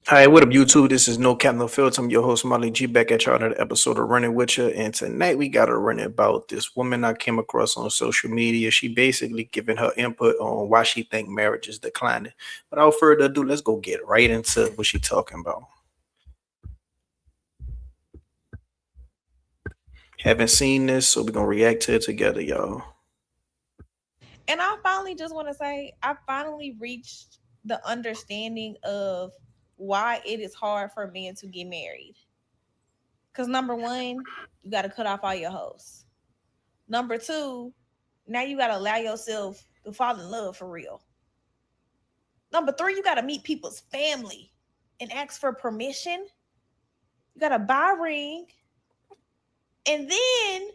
Hi, what up, YouTube? This is No Cap No Filter. I'm your host, Molly G, back at y'all another episode of Running With You. And tonight we got to run about this woman I came across on social media. She basically giving her input on why she think marriage is declining. Without further ado, let's go get right into what she talking about. Haven't seen this, so we're gonna react to it together, y'all. And I finally just want to say, I finally reached the understanding of why it is hard for men to get married. Because number one, you got to cut off all your hoes. Number two, now you got to allow yourself to fall in love for real. Number three, you got to meet people's family and ask for permission. You got to buy a ring. And then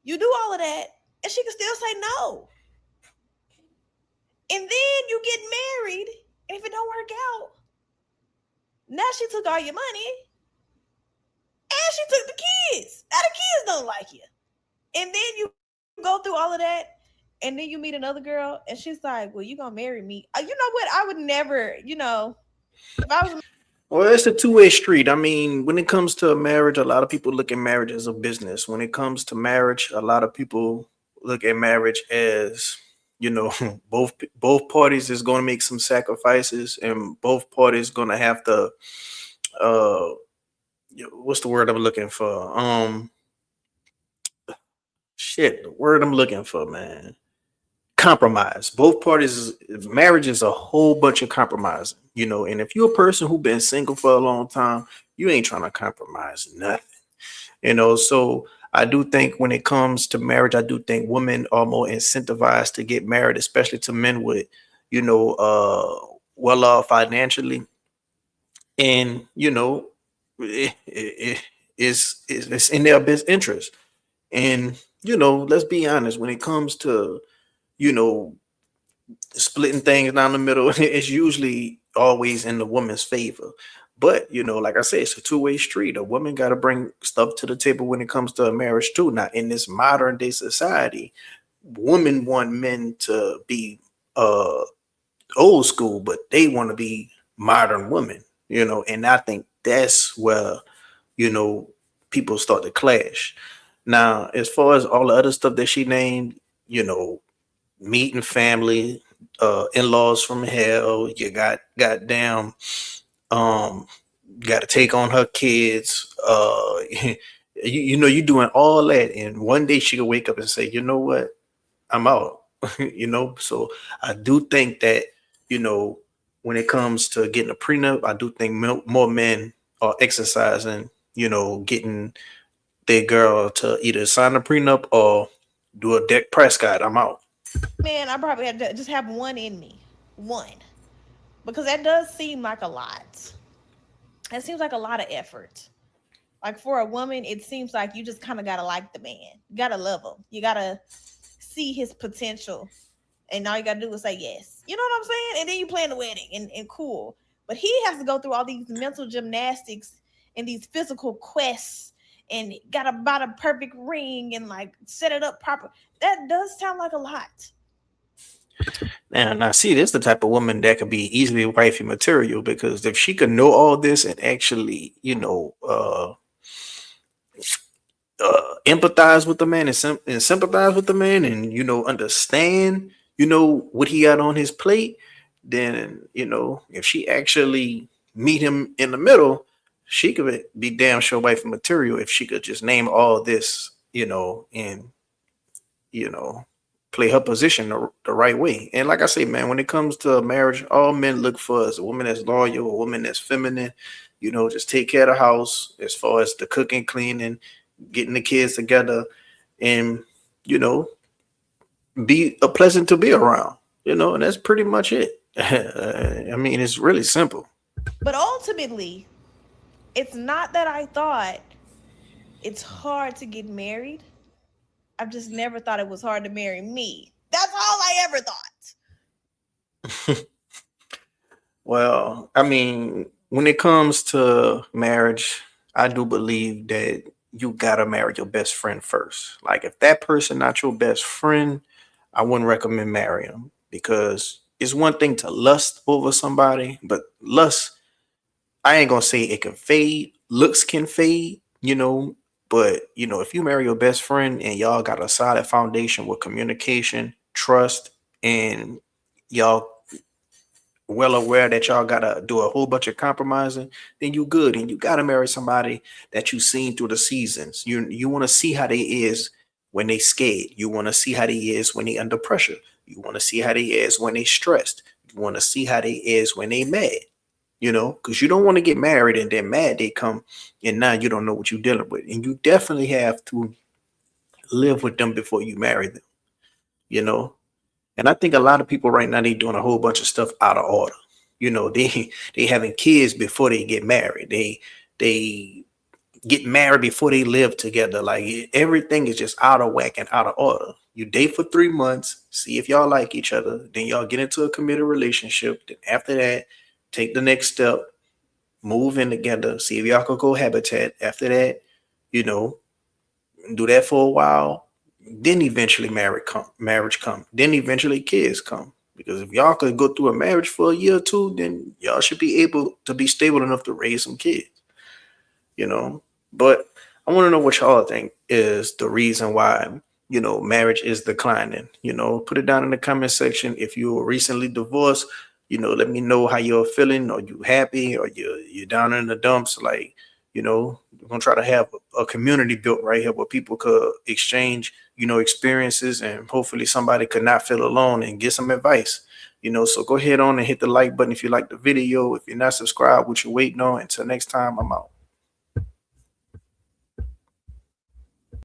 you do all of that, and she can still say no. And then you get married, and if it don't work out, now she took all your money and she took the kids. Now the kids don't like you. And then you go through all of that, and then you meet another girl, and she's like, "Well, you gonna marry me?" You know what? I would never, if I was. Well, it's a two-way street. I mean, when it comes to marriage, a lot of people look at marriage as a business. When it comes to marriage, a lot of people look at marriage as, you know, both parties is going to make some sacrifices, and both parties going to have to, uh, what's the word I'm looking for? Shit, the word I'm looking for, man. Compromise. Both parties, marriage is a whole bunch of compromising, and if you're a person who been single for a long time, you ain't trying to compromise nothing, so I do think when it comes to marriage, I do think women are more incentivized to get married, especially to men with, well off financially. And it's in their best interest. And let's be honest, when it comes to you know splitting things down the middle, it's usually always in the woman's favor. But like I said, it's a two-way street. A woman got to bring stuff to the table when it comes to a marriage too. Now, in this modern day society, women want men to be uh old school, but they want to be modern women. And I think that's where you know people start to clash. Now, as far as all the other stuff that she named, you know meeting family, in-laws from hell. You got goddamn, um, got to take on her kids. You doing all that, and one day she could wake up and say, you know what, I'm out. So I do think that you know when it comes to getting a prenup, I do think more men are exercising, getting their girl to either sign a prenup or do a Dak Prescott. I'm out. Man, I probably had to just have one in me. One. Because that does seem like a lot. It seems like a lot of effort. Like for a woman, it seems like you just kind of gotta like the man. You gotta love him. You gotta see his potential. And all you gotta do is say yes. You know what I'm saying? And then you plan the wedding and cool. But he has to go through all these mental gymnastics and these physical quests and gotta buy the perfect ring and like set it up proper. That does sound like a lot. Now, see, this is the type of woman that could be easily wifey material, because if she could know all this and actually, empathize with the man and, and sympathize with the man, and understand, what he got on his plate, then if she actually meet him in the middle, she could be damn sure wifey material if she could just name all this, and you know play her position the right way. And like I say, man, when it comes to marriage, all men look for is a woman that's loyal, a woman that's feminine, just take care of the house as far as the cooking, cleaning, getting the kids together, and you know be a pleasant to be around, and that's pretty much it. I mean, it's really simple. But ultimately, it's not that I thought it's hard to get married. I've just never thought it was hard to marry me. That's all I ever thought. Well, I mean, when it comes to marriage, I do believe that you gotta marry your best friend first. Like, if that person not your best friend, I wouldn't recommend marrying them, because it's one thing to lust over somebody, but lust I ain't gonna say it can fade. Looks can fade, but if you marry your best friend and y'all got a solid foundation with communication, trust, and y'all well aware that y'all gotta do a whole bunch of compromising, then you good. And you gotta marry somebody that you seen through the seasons. You want to see how they is when they scared. You want to see how they is when they under pressure. You want to see how they is when they stressed. You want to see how they is when they mad. Because you don't want to get married and then mad they come and now you don't know what you're dealing with. And you definitely have to live with them before you marry them, you know. And I think a lot of people right now they doing a whole bunch of stuff out of order. They having kids before they get married. They get married before they live together. Like everything is just out of whack and out of order. You date for 3 months, see if y'all like each other, then y'all get into a committed relationship. Then after that, take the next step, move in together, see if y'all could cohabitate. After that, you know, do that for a while. Then eventually marriage come. Then eventually kids come. Because if y'all could go through a marriage for a year or two, then y'all should be able to be stable enough to raise some kids. you know. But I want to know what y'all think is the reason why, marriage is declining. Put it down in the comment section. If you were recently divorced, let me know how you're feeling. Are you happy? Or you're down in the dumps? Like, we're gonna try to have a community built right here where people could exchange, experiences, and hopefully somebody could not feel alone and get some advice. So go ahead on and hit the like button if you like the video. If you're not subscribed, what you waiting on? Until next time, I'm out.